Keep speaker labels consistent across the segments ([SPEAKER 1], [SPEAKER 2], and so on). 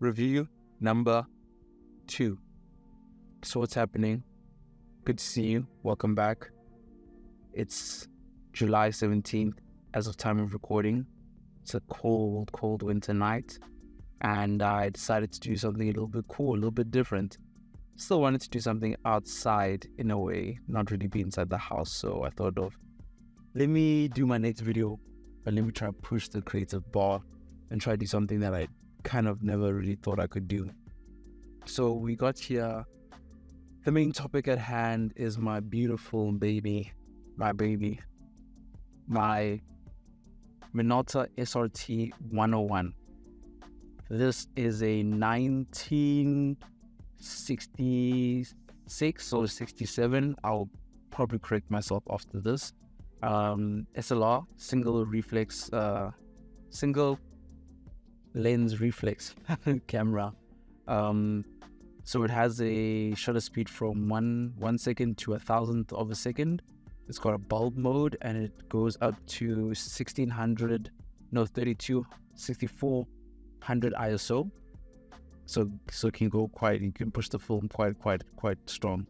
[SPEAKER 1] Review number 2. So what's happening? Good to see you. Welcome back. It's July 17th as of time of recording. It's a cold winter night, and I decided to do something a little bit cool, a little bit different. Still wanted to do something outside in a way, not really be inside the house. So I thought of, let me do my next video, but let me try to push the creative bar and try to do something that I kind of never really thought I could do. So we got here. The main topic at hand is my beautiful baby, my Minolta SRT101. This is a 1966 or 67. I'll probably correct myself after this. SLR, single lens reflex camera. So it has a shutter speed from one second to 1,000th of a second. It's got a bulb mode, and it goes up to 6400 ISO. So it can go you can push the film quite strong.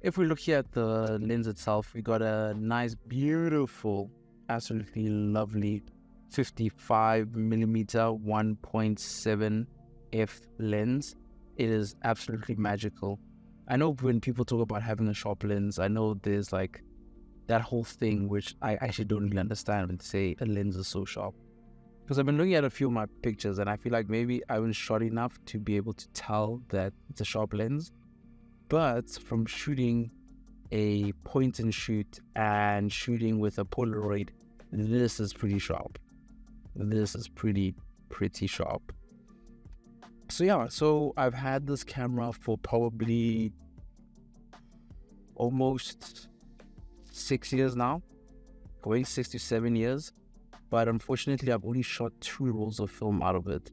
[SPEAKER 1] If we look here at the lens itself, we got a nice, beautiful, absolutely lovely 55mm 1.7 f lens. It is absolutely magical. I know when people talk about having a sharp lens, I know there's like that whole thing which I actually don't really understand when they say a lens is so sharp. Because I've been looking at a few of my pictures, and I feel like maybe I was short enough to be able to tell that it's a sharp lens. But from shooting a point and shoot and shooting with a Polaroid, this is pretty sharp. This is pretty sharp. So yeah, so I've had this camera for probably almost 6 years now, going 6 to 7 years. But unfortunately, I've only shot 2 rolls of film out of it.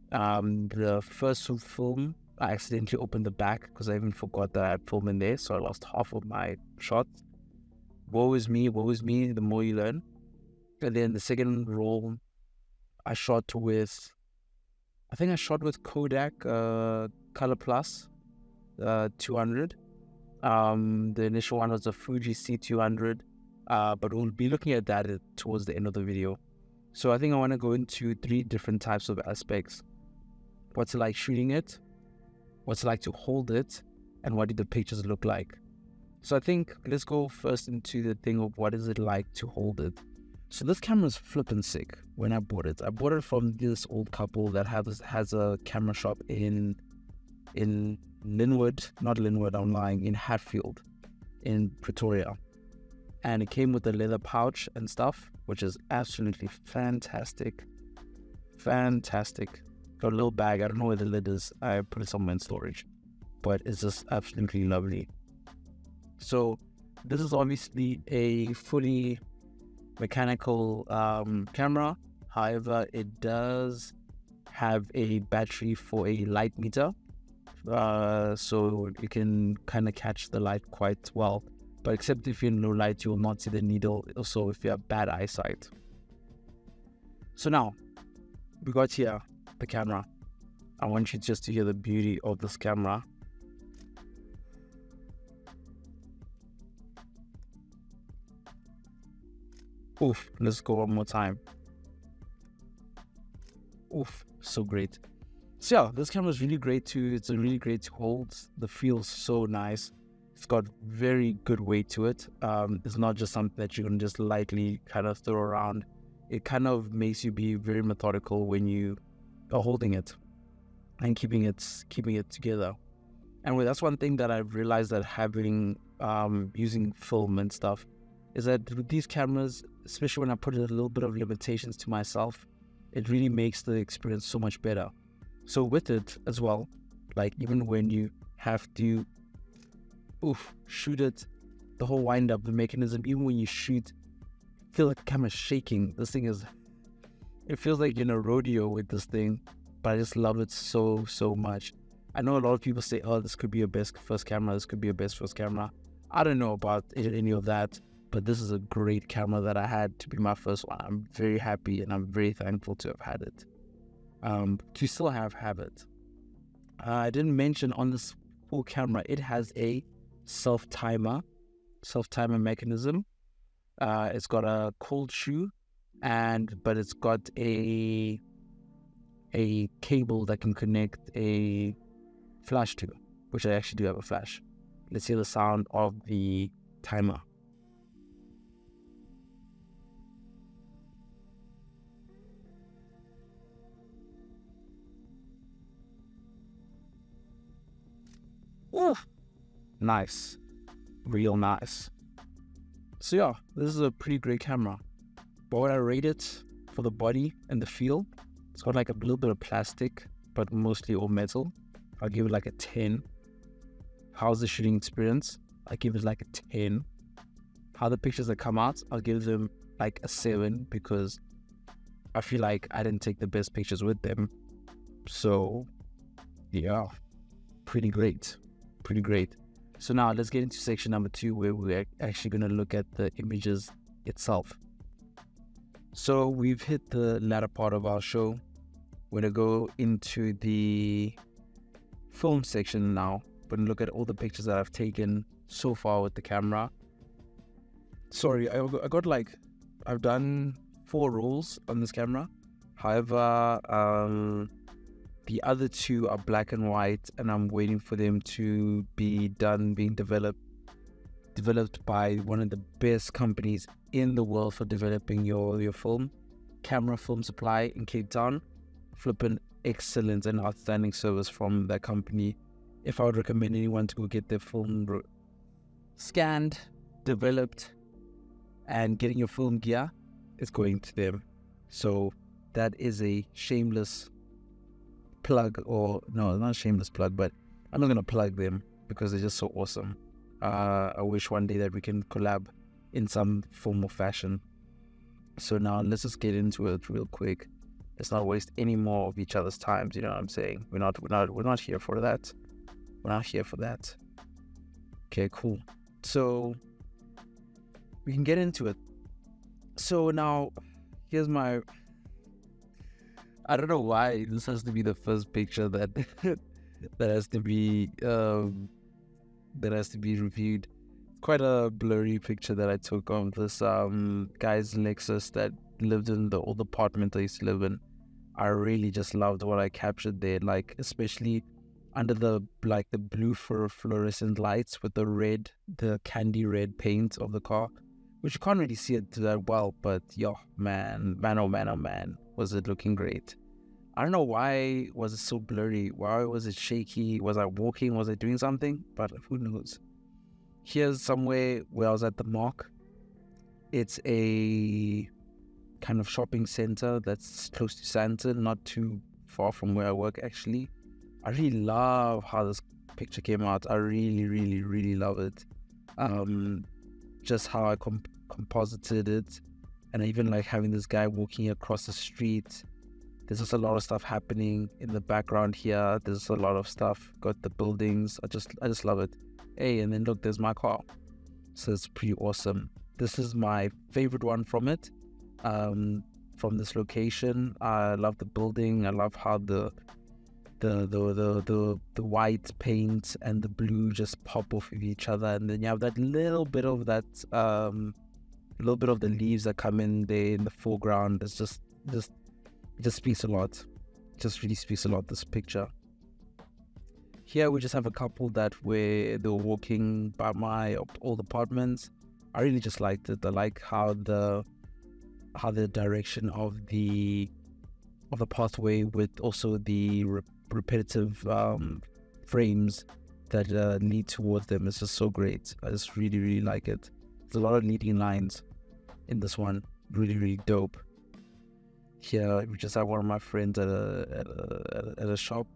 [SPEAKER 1] The first film, I accidentally opened the back because I even forgot that I had film in there, so I lost half of my shots. Woe is me, the more you learn. And then the second roll, I shot with Kodak Color Plus 200. The initial one was a Fuji C200, but we'll be looking at that towards the end of the video. So I think I want to go into 3 different types of aspects. What's it like shooting it? What's it like to hold it? And what do the pictures look like? So I think let's go first into the thing of what is it like to hold it. So this camera is flippin' sick. When I bought it from this old couple that has a camera shop in Linwood, not Linwood, I'm lying, in Hatfield, in Pretoria. And it came with a leather pouch and stuff, which is absolutely fantastic. Fantastic. Got a little bag, I don't know where the lid is. I put it somewhere in storage, but it's just absolutely lovely. So this is obviously a fully mechanical camera. However, it does have a battery for a light meter, so you can kind of catch the light quite well, but except if you're in low light, you will not see the needle. Also, if you have bad eyesight. So now we got here the camera. I want you just to hear the beauty of this camera. Oof, let's go one more time. Oof, so great. So yeah, this camera is really great too. It's really great to hold. The feel's so nice. It's got very good weight to it. It's not just something that you can just lightly kind of throw around. It kind of makes you be very methodical when you are holding it and keeping it together. And that's one thing that I've realized that having using film and stuff is that with these cameras, especially when I put a little bit of limitations to myself, it really makes the experience so much better. So with it as well, like even when you have to shoot it, the whole wind up, the mechanism, even when you shoot, feel like the camera's shaking. This thing it feels like you're in a rodeo with this thing, but I just love it so much. I know a lot of people say, oh, this could be your best first camera, this could be your best first camera. I don't know about any of that, but this is a great camera that I had to be my first one. I'm very happy and I'm very thankful to have had it. to still have it. I didn't mention on this full camera, it has a self-timer mechanism. It's got a cold shoe, but it's got a cable that can connect a flash to, which I actually do have a flash. Let's hear the sound of the timer. Ooh, nice, real nice. So yeah, this is a pretty great camera. But what I rate it for the body and the feel, it's got like a little bit of plastic, but mostly all metal. I'll give it like a 10. How's the shooting experience? I give it like a 10. How the pictures that come out, I'll give them like a 7, because I feel like I didn't take the best pictures with them. So yeah, pretty great. So now let's get into section number 2, where we're actually going to look at the images itself. So we've hit the latter part of our show. We're going to go into the film section now. We're going to look at all the pictures that I've taken so far with the camera. Sorry, I've done 4 rolls on this camera. However, the other 2 are black and white, and I'm waiting for them to be done being developed by one of the best companies in the world for developing your film, Camera Film Supply in Cape Town. Flippin' excellent and outstanding service from that company. If I would recommend anyone to go get their film scanned, developed, and getting your film gear, it's going to them. So that is a shameless plug, or no, not a shameless plug, but I'm not going to plug them because they're just so awesome. I wish one day that we can collab in some form or fashion. So now let's just get into it real quick. Let's not waste any more of each other's times. You know what I'm saying? We're not here for that. We're not here for that. Okay, cool. So we can get into it. So now here's my. I don't know why this has to be the first picture that that has to be reviewed. Quite a blurry picture that I took of this guy's Lexus that lived in the old apartment I used to live in. I really just loved what I captured there, like especially under the blue fluorescent lights with the candy red paint of the car, which you can't really see it that well, but yo, man, oh man, was it looking great. I don't know why was it so blurry, why was it shaky, was I walking, was I doing something, but who knows. Here's somewhere where I was at the Mark. It's a kind of shopping center that's close to Sandton, not too far from where I work actually. I really love how this picture came out. I really love it. Just how I composited it, and I even like having this guy walking across the street. There's just a lot of stuff happening in the background here. There's a lot of stuff. Got the buildings. I just love it. Hey, and then look, there's my car. So it's pretty awesome. This is my favorite one from it. From this location. I love the building. I love how the white paint and the blue just pop off of each other, and then you have that little bit of the leaves that come in there in the foreground. It's just it just speaks a lot. It just really speaks a lot, this picture. Here we just have a couple that where they were walking by my old apartments. I really just liked it. I like how the direction of the pathway with also the repetitive frames that lead towards them is just so great. I just really like it. There's a lot of leading lines in this one. Really dope. Here we just have one of my friends at a shop.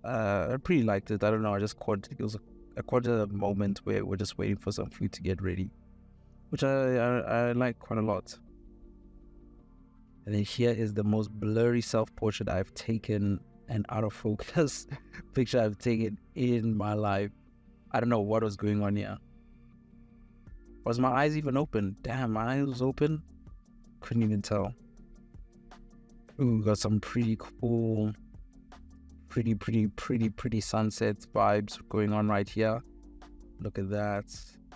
[SPEAKER 1] I pretty liked it. I don't know. It was a moment where we're just waiting for some food to get ready, which I like quite a lot. And then here is the most blurry self-portrait I've taken and out of focus picture I've taken in my life. I don't know what was going on here. Was my eyes even open? Damn, my eyes was open. Couldn't even tell. Ooh, got some pretty cool, pretty sunset vibes going on right here. Look at that.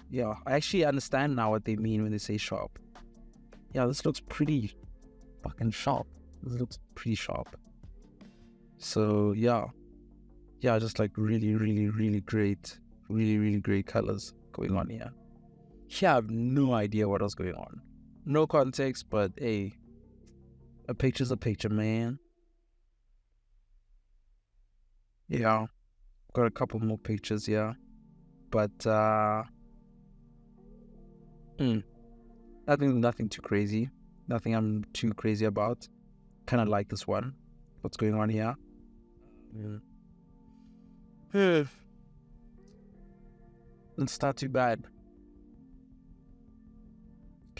[SPEAKER 1] Yeah, I actually understand now what they mean when they say sharp. Yeah, this looks pretty fucking sharp. This looks pretty sharp. So yeah, just like really great colors going on here. Yeah, I have no idea what was going on. No context, but hey, a picture's a picture, man. Yeah, got a couple more pictures here, but nothing too crazy. Nothing I'm too crazy about. Kind of like this one. What's going on here? It's not too bad.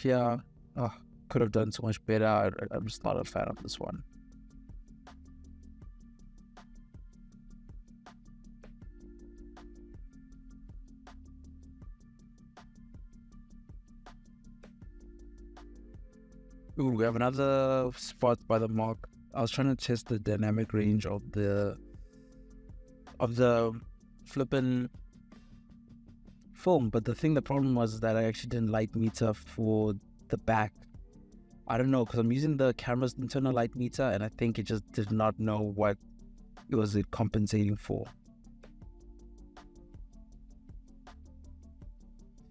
[SPEAKER 1] Yeah, could have done so much better. I'm just not a fan of this one. Ooh, we have another spot by the mark. I was trying to test the dynamic range of the flippin' film, but the problem was that I actually didn't light meter for the back. I don't know, because I'm using the camera's internal light meter, and I think it just did not know what it was compensating for.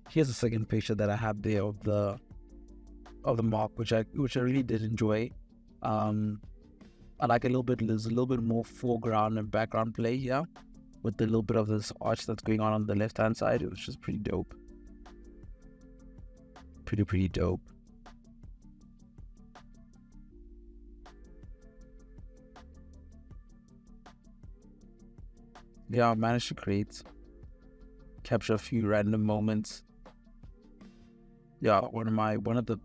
[SPEAKER 1] Here's a second picture that I have there of the mark, which I really did enjoy. I like there's a little bit more foreground and background play here, with the little bit of this arch that's going on the left hand side. It was just pretty dope. Pretty dope. Yeah, I managed to capture a few random moments. Yeah, one of the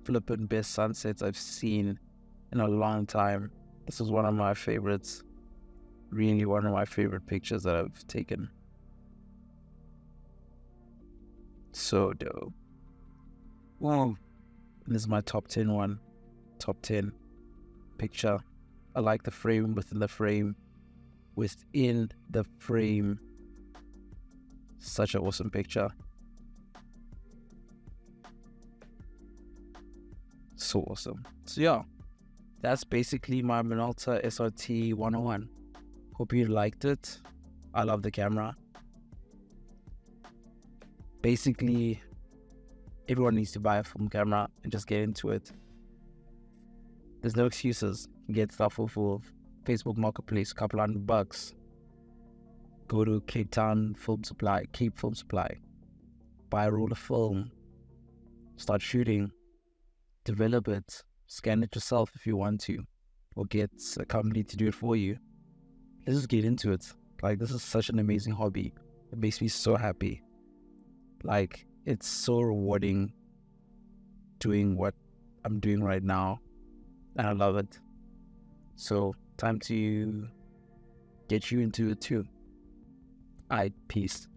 [SPEAKER 1] flippin' best sunsets I've seen in a long time. This is one of my favorites. Really one of my favorite pictures that I've taken. So dope. Wow. This is my top 10 one. Top 10 picture. I like the frame within the frame. Within the frame. Such an awesome picture. So awesome. So yeah, that's basically my Minolta SRT101. Hope you liked it. I love the camera. Basically, everyone needs to buy a film camera and just get into it. There's no excuses. Get stuff off of Facebook Marketplace, a couple $100. Go to Cape Film Supply. Buy a roll of film. Start shooting. Develop it. Scan it yourself if you want to. Or get a company to do it for you. Let's just get into it. Like, this is such an amazing hobby. It makes me so happy. Like, it's so rewarding doing what I'm doing right now. And I love it. So, time to get you into it too. Alright, peace.